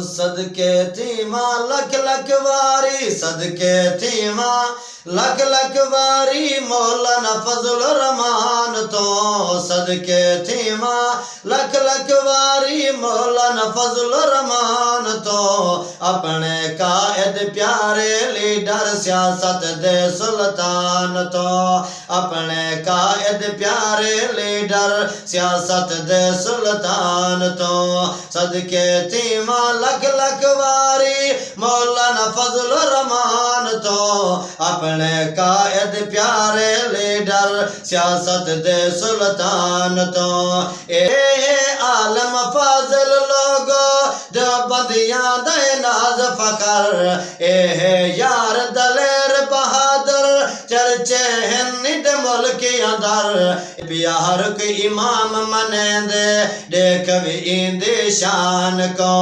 सदके थीमा लख लख वारी, सदके थीमा लख लख वारी, मौलाना फजल रहमान तो सदके थीमा लख लख वारी, मौलाना फजल रहमान तो अपने कायद प्यारे लीडर सियासत दे सुल्तान तो अपने कायद प्यारे लीडर सियासत दे सुल्तान तो सदके थीमा लख लख वारी, मौलाना फजल रहमान तो अपने कायद प्यारे लीडर सियासत दे सुल्तान तो ए आलम फाजिल लोगो जो बदियां दे नाज फखर ए यार दलेर बहादुर चर्चे हैं निड मुल्क अंदर बिहार के इमाम मने दे देख भी इंदी शान को।